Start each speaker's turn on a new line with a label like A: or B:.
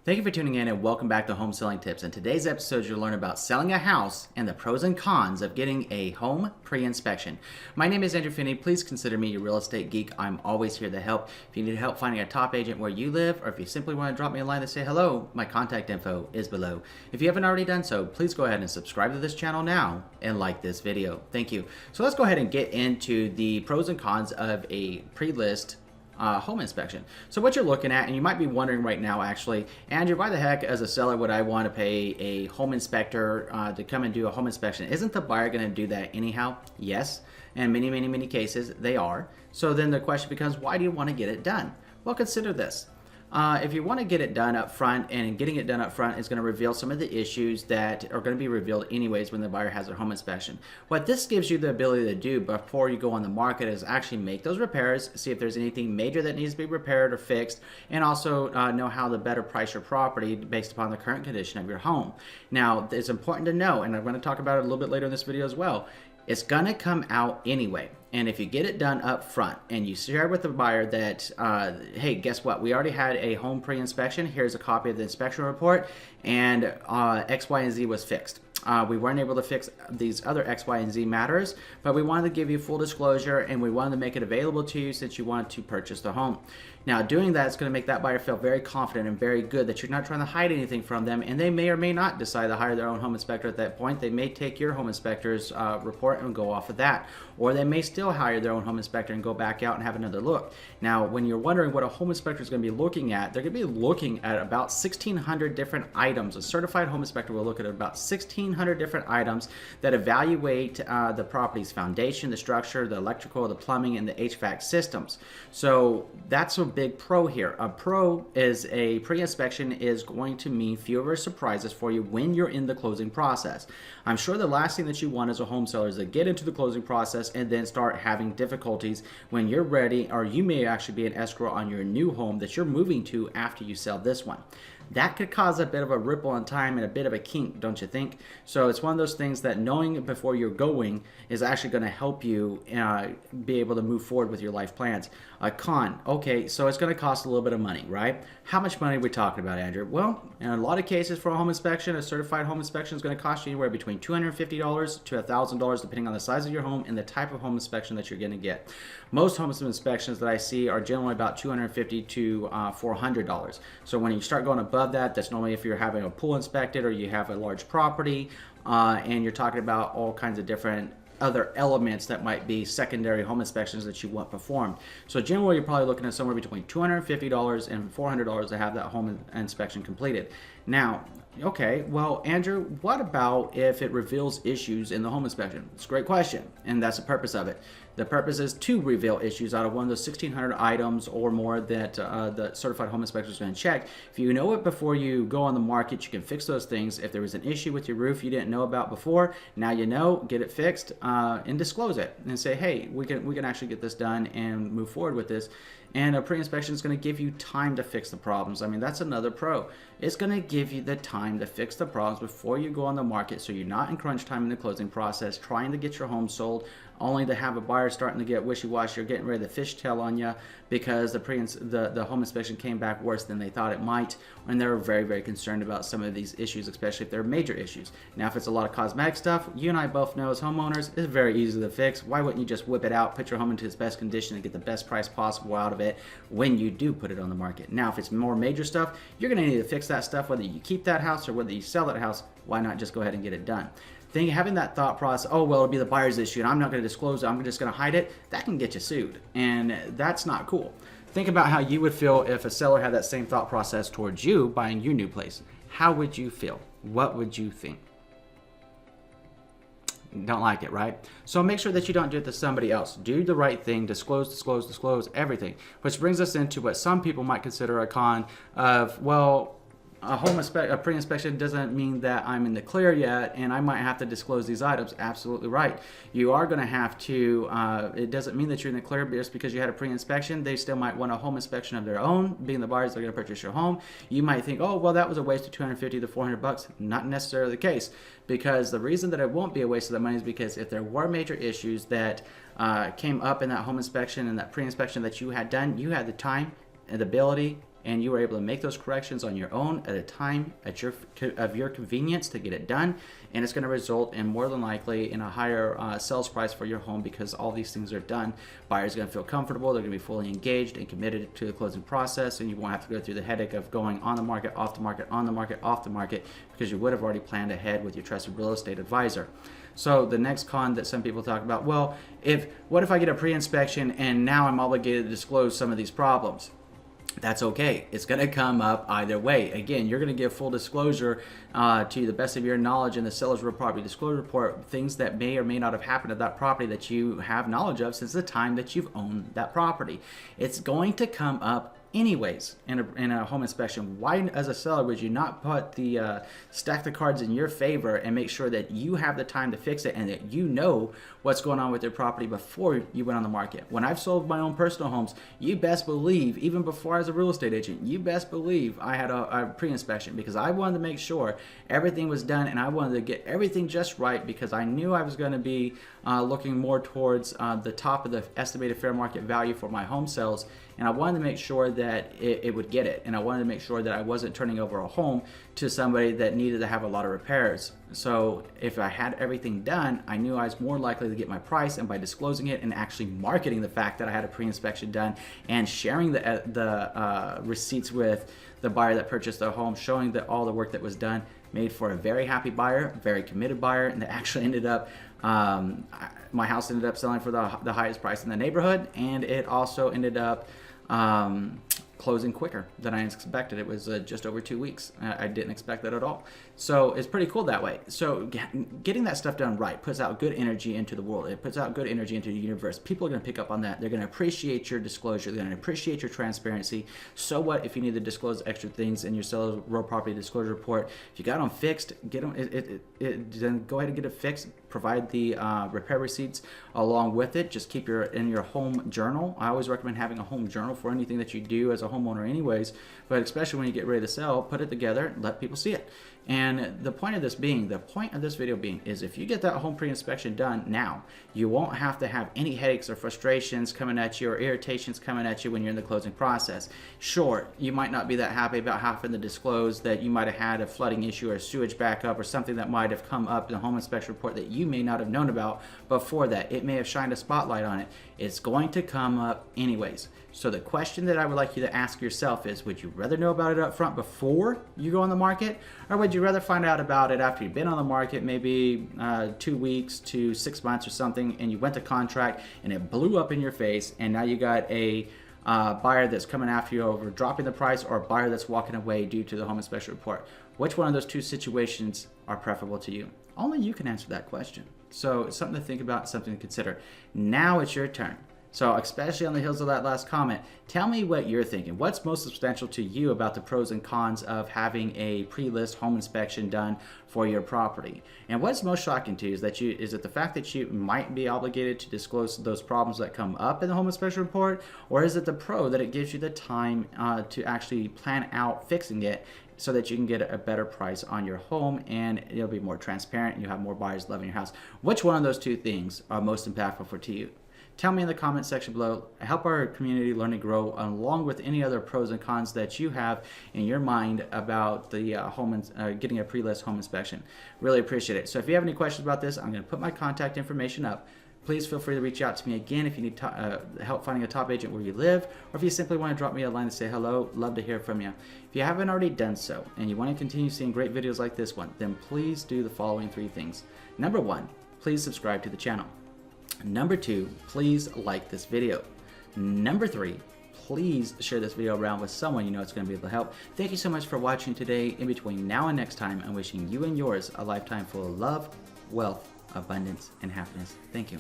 A: Thank you for tuning in and welcome back to Home Selling Tips. In today's episode, you'll learn about selling a house and the pros and cons of getting a home pre-inspection. My name is Andrew Finney. Please consider me your real estate geek. I'm always here to help. If you need help finding a top agent where you live, or if you simply want to drop me a line to say hello, my contact info is below. If you haven't already done so, please go ahead and subscribe to this channel now and like this video. Thank you. So let's go ahead and get into the pros and cons of a pre-list home inspection. So what you're looking at, and you might be wondering right now actually, Andrew, why the heck as a seller would I want to pay a home inspector to come and do a home inspection? Isn't the buyer going to do that anyhow? Yes, and many cases they are. So then the question becomes, why do you want to get it done? Well, consider this. If you want to get it done up front, and getting it done up front is going to reveal some of the issues that are going to be revealed anyways when the buyer has their home inspection. What this gives you the ability to do before you go on the market is actually make those repairs, see if there's anything major that needs to be repaired or fixed, and also know how to better price your property based upon the current condition of your home. Now, it's important to know, and I'm going to talk about it a little bit later in this video as well, it's going to come out anyway. And if you get it done up front and you share with the buyer that, hey, guess what? We already had a home pre-inspection. Here's a copy of the inspection report, and X, Y, and Z was fixed. We weren't able to fix these other X, Y, and Z matters, but we wanted to give you full disclosure and we wanted to make it available to you since you wanted to purchase the home. Now, doing that is going to make that buyer feel very confident and very good that you're not trying to hide anything from them, and they may or may not decide to hire their own home inspector at that point. They may take your home inspector's report and go off of that, or they may still hire their own home inspector and go back out and have another look. Now, when you're wondering what a home inspector is going to be looking at, they're going to be looking at about 1,600 different items. A certified home inspector will look at about 1,600 different items that evaluate the property's foundation, the structure, the electrical, the plumbing, and the HVAC systems. So that's a big pro here. A pro is a pre-inspection is going to mean fewer surprises for you when you're in the closing process. I'm sure the last thing that you want as a home seller is to get into the closing process and then start having difficulties when you're ready, or you may actually be an escrow on your new home that you're moving to after you sell this one. That could cause a bit of a ripple in time and a bit of a kink, don't you think? So it's one of those things that knowing before you're going is actually going to help you be able to move forward with your life plans. A con, okay, so it's going to cost a little bit of money, right? How much money are we talking about, Andrew? Well, in a lot of cases for a home inspection, a certified home inspection is going to cost you anywhere between $250 to $1,000 depending on the size of your home and the type of home inspection that you're going to get. Most home inspections that I see are generally about $250 to $400. So when you start going above that, that's normally if you're having a pool inspected or you have a large property and you're talking about all kinds of different other elements that might be secondary home inspections that you want performed. So generally you're probably looking at somewhere between $250 and $400 to have that home inspection completed. Now, okay, well, Andrew, what about if it reveals issues in the home inspection? It's a great question, and that's the purpose of it. The purpose is to reveal issues out of one of those 1,600 items or more that the certified home inspector is going to check. If you know it before you go on the market, you can fix those things. If there was an issue with your roof you didn't know about before, now you know, get it fixed and disclose it and say, hey, we can actually get this done and move forward with this. And a pre-inspection is going to give you time to fix the problems. I mean, that's another pro. It's going to give you the time to fix the problems before you go on the market, so you're not in crunch time in the closing process trying to get your home sold, only to have a buyer starting to get wishy-washy or getting ready to fishtail on you because the home inspection came back worse than they thought it might, and they're very concerned about some of these issues, especially if they're major issues. Now, if it's a lot of cosmetic stuff, you and I both know as homeowners, it's very easy to fix. Why wouldn't you just whip it out, put your home into its best condition, and get the best price possible out of it when you do put it on the market? Now, if it's more major stuff, you're going to need to fix that stuff whether you keep that house or whether you sell that house. Why not just go ahead and get it done? Having that thought process, oh, well, it'll be the buyer's issue and I'm not going to disclose it, I'm just going to hide it, that can get you sued. And that's not cool. Think about how you would feel if a seller had that same thought process towards you buying your new place. How would you feel? What would you think? Don't like it, right? So make sure that you don't do it to somebody else. Do the right thing, disclose everything. Which brings us into what some people might consider a con of, well, a pre-inspection doesn't mean that I'm in the clear yet and I might have to disclose these items. Absolutely right. You are going to have to, it doesn't mean that you're in the clear just because you had a pre-inspection. They still might want a home inspection of their own, being the buyers that are going to purchase your home. You might think, oh, well, that was a waste of $250 to $400. Not necessarily the case, because the reason that it won't be a waste of that money is because if there were major issues that came up in that home inspection and that pre-inspection that you had done, you had the time and the ability and you were able to make those corrections on your own at a time of your convenience to get it done, and it's going to result in more than likely in a higher sales price for your home because all these things are done. Buyers are going to feel comfortable, they're going to be fully engaged and committed to the closing process, and you won't have to go through the headache of going on the market, off the market, on the market, off the market, because you would have already planned ahead with your trusted real estate advisor. So the next con that some people talk about, well, what if I get a pre-inspection and now I'm obligated to disclose some of these problems? That's okay. It's going to come up either way. Again, you're going to give full disclosure to the best of your knowledge in the seller's real property disclosure report, things that may or may not have happened at that property that you have knowledge of since the time that you've owned that property. It's going to come up anyways in a home inspection. Why, as a seller, would you not put stack the cards in your favor and make sure that you have the time to fix it and that you know what's going on with your property before you went on the market? When I've sold my own personal homes, you best believe, even before I was a real estate agent, you best believe I had a pre-inspection, because I wanted to make sure everything was done and I wanted to get everything just right, because I knew I was going to be looking more towards the top of the estimated fair market value for my home sales, and I wanted to make sure that it would get it, and I wanted to make sure that I wasn't turning over a home to somebody that needed to have a lot of repairs. So if I had everything done, I knew I was more likely to get my price, and by disclosing it and actually marketing the fact that I had a pre-inspection done and sharing the receipts with the buyer that purchased the home, showing that all the work that was done, made for a very happy buyer, very committed buyer, and that actually ended up, my house ended up selling for the highest price in the neighborhood, and it also ended up closing quicker than I expected. It was just over 2 weeks. I didn't expect that at all. So it's pretty cool that way. So getting that stuff done right puts out good energy into the world. It puts out good energy into the universe. People are going to pick up on that. They're going to appreciate your disclosure. They're going to appreciate your transparency. So what if you need to disclose extra things in your seller's real property disclosure report? If you got them fixed, get them. Then go ahead and get it fixed. Provide the repair receipts along with it. Just keep in your home journal. I always recommend having a home journal for anything that you do as a homeowner anyways, but especially when you get ready to sell, put it together and let people see it. And the point of this video being is, if you get that home pre-inspection done now, you won't have to have any headaches or frustrations coming at you or irritations coming at you when you're in the closing process. Sure, you might not be that happy about having to disclose that you might have had a flooding issue or a sewage backup or something that might have come up in the home inspection report that you may not have known about before that. It may have shined a spotlight on it. It's going to come up anyways. So the question that I would like you to ask yourself is, would you rather know about it up front before you go on the market, or would you rather find out about it after you've been on the market, maybe 2 weeks to 6 months or something, and you went to contract and it blew up in your face, and now you got a buyer that's coming after you over dropping the price, or a buyer that's walking away due to the home inspection report? Which one of those two situations are preferable to you? Only you can answer that question. So it's something to think about, something to consider. Now it's your turn. So especially on the heels of that last comment, tell me what you're thinking. What's most substantial to you about the pros and cons of having a pre-list home inspection done for your property? And what's most shocking to you is it the fact that you might be obligated to disclose those problems that come up in the home inspection report, or is it the pro that it gives you the time to actually plan out fixing it so that you can get a better price on your home and it'll be more transparent and you have more buyers loving your house? Which one of those two things are most impactful to you? Tell me in the comment section below. Help our community learn and grow, along with any other pros and cons that you have in your mind about the getting a pre-list home inspection. Really appreciate it. So if you have any questions about this, I'm going to put my contact information up. Please feel free to reach out to me again if you need help finding a top agent where you live, or if you simply want to drop me a line to say hello. Love to hear from you. If you haven't already done so and you want to continue seeing great videos like this one, then please do the following 3 things. Number 1, please subscribe to the channel. Number 2, please like this video. Number 3, please share this video around with someone you know it's going to be able to help. Thank you so much for watching today. In between now and next time, I'm wishing you and yours a lifetime full of love, wealth, abundance, and happiness. Thank you.